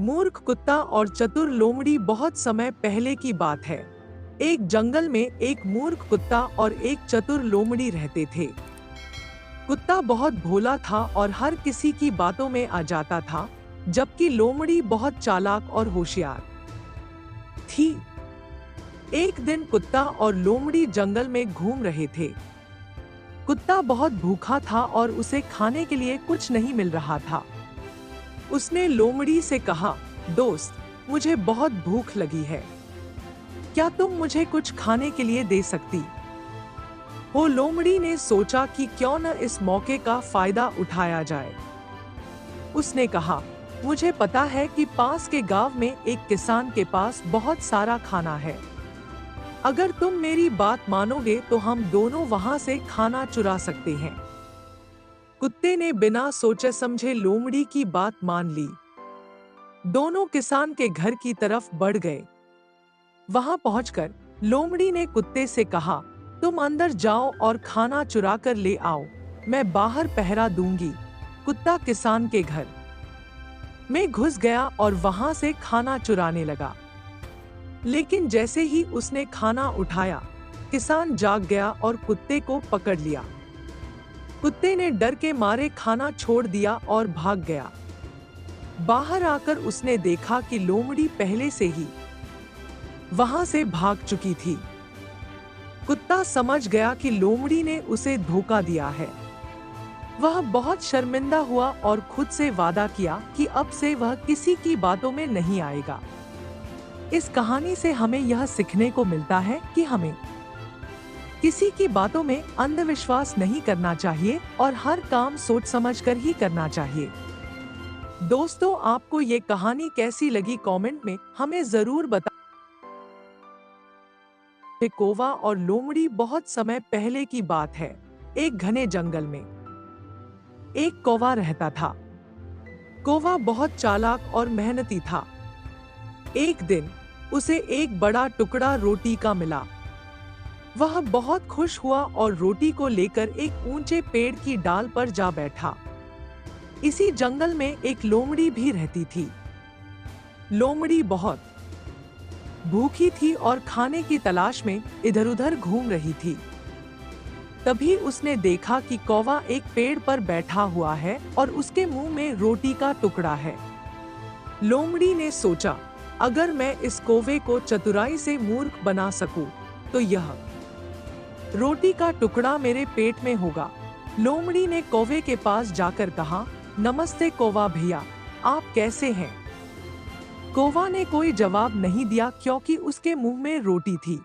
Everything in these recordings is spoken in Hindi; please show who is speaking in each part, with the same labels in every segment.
Speaker 1: मूर्ख कुत्ता और चतुर लोमड़ी। बहुत समय पहले की बात है। एक जंगल में एक मूर्ख कुत्ता और एक चतुर लोमड़ी रहते थे। कुत्ता बहुत भोला था और हर किसी की बातों में आ जाता था, जबकि लोमड़ी बहुत चालाक और होशियार थी। एक दिन कुत्ता और लोमड़ी जंगल में घूम रहे थे। कुत्ता बहुत भूखा था और उसे खाने के लिए कुछ नहीं मिल रहा था। उसने लोमड़ी से कहा, दोस्त, मुझे बहुत भूख लगी है। क्या तुम मुझे कुछ खाने के लिए दे सकती हो? लोमड़ी ने सोचा कि क्यों न इस मौके का फायदा उठाया जाए। उसने कहा, मुझे पता है कि पास के गांव में एक किसान के पास बहुत सारा खाना है। अगर तुम मेरी बात मानोगे तो हम दोनों वहां से खाना चुरा सकते हैं। कुत्ते ने बिना सोचे समझे लोमड़ी की बात मान ली। दोनों किसान के घर की तरफ बढ़ गए। वहां पहुंचकर लोमड़ी ने कुत्ते से कहा, तुम अंदर जाओ और खाना चुरा कर ले आओ, मैं बाहर पहरा दूंगी। कुत्ता किसान के घर में घुस गया और वहां से खाना चुराने लगा। लेकिन जैसे ही उसने खाना उठाया, किसान जाग गया और कुत्ते को पकड़ लिया। कुत्ते ने डर के मारे खाना छोड़ दिया और भाग गया। बाहर आकर उसने देखा कि लोमड़ी पहले से ही वहां से भाग चुकी थी। कुत्ता समझ गया कि लोमड़ी ने उसे धोखा दिया है। वह बहुत शर्मिंदा हुआ और खुद से वादा किया कि अब से वह किसी की बातों में नहीं आएगा। इस कहानी से हमें यह सीखने को मिलता है कि हमें किसी की बातों में अंधविश्वास नहीं करना चाहिए और हर काम सोच समझकर ही करना चाहिए। दोस्तों, आपको ये कहानी कैसी लगी कमेंट में हमें जरूर बताएं। कौवा और लोमड़ी। बहुत समय पहले की बात है। एक घने जंगल में एक कौवा रहता था। कौवा बहुत चालाक और मेहनती था। एक दिन उसे एक बड़ा टुकड़ा रोटी का मिला। वह बहुत खुश हुआ और रोटी को लेकर एक ऊंचे पेड़ की डाल पर जा बैठा। इसी जंगल में एक लोमड़ी भी रहती थी। लोमड़ी बहुत भूखी थी और खाने की तलाश में इधर-उधर घूम रही थी। तभी उसने देखा कि कौवा एक पेड़ पर बैठा हुआ है और उसके मुंह में रोटी का टुकड़ा है। लोमड़ी ने सोचा, अगर मैं इस कौवे को चतुराई से मूर्ख बना सकूं, तो यह रोटी का टुकड़ा मेरे पेट में होगा। लोमड़ी ने कौवे के पास जाकर कहा, नमस्ते कौवा भैया, आप कैसे हैं? कौवा ने कोई जवाब नहीं दिया क्योंकि उसके मुंह में रोटी थी।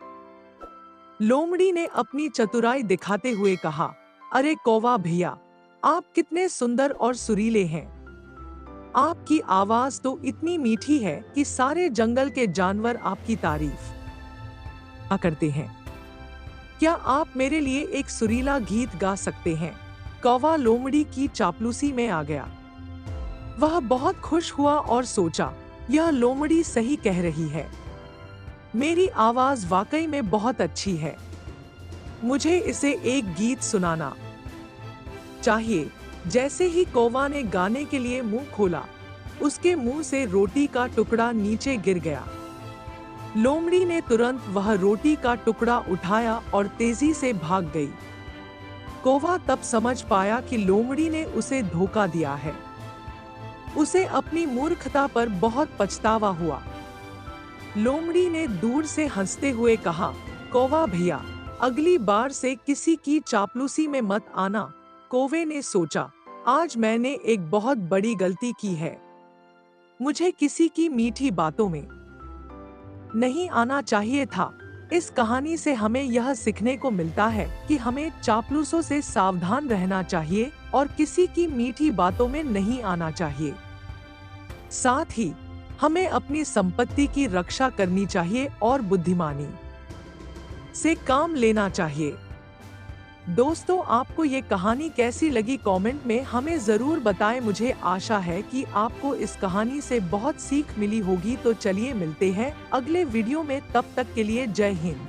Speaker 1: लोमड़ी ने अपनी चतुराई दिखाते हुए कहा, अरे कौवा भैया, आप कितने सुंदर और सुरीले हैं। आपकी आवाज तो इतनी मीठी है कि सारे जंगल के जानवर आपकी तारीफ करते हैं। क्या आप मेरे लिए एक सुरीला गीत गा सकते हैं? कौवा लोमड़ी की चापलूसी में आ गया। वह बहुत खुश हुआ और सोचा, यह लोमड़ी सही कह रही है। मेरी आवाज वाकई में बहुत अच्छी है। मुझे इसे एक गीत सुनाना चाहिए। जैसे ही कौवा ने गाने के लिए मुंह खोला, उसके मुंह से रोटी का टुकड़ा नीचे गिर गया। लोमड़ी ने तुरंत वह रोटी का टुकड़ा उठाया और तेजी से भाग गई। कौवा तब समझ पाया कि लोमड़ी ने उसे धोखा दिया है। उसे अपनी मूर्खता पर बहुत पछतावा हुआ। लोमड़ी ने दूर से हंसते हुए कहा, कौवा भैया, अगली बार से किसी की चापलूसी में मत आना। कौवे ने सोचा, आज मैंने एक बहुत बड़ी गलती की है। मुझे किसी की मीठी बातों में नहीं आना चाहिए था। इस कहानी से हमें यह सीखने को मिलता है कि हमें चापलूसों से सावधान रहना चाहिए और किसी की मीठी बातों में नहीं आना चाहिए। साथ ही हमें अपनी संपत्ति की रक्षा करनी चाहिए और बुद्धिमानी से काम लेना चाहिए। दोस्तों, आपको ये कहानी कैसी लगी कमेंट में हमें जरूर बताएं। मुझे आशा है कि आपको इस कहानी से बहुत सीख मिली होगी। तो चलिए मिलते हैं अगले वीडियो में, तब तक के लिए जय हिंद।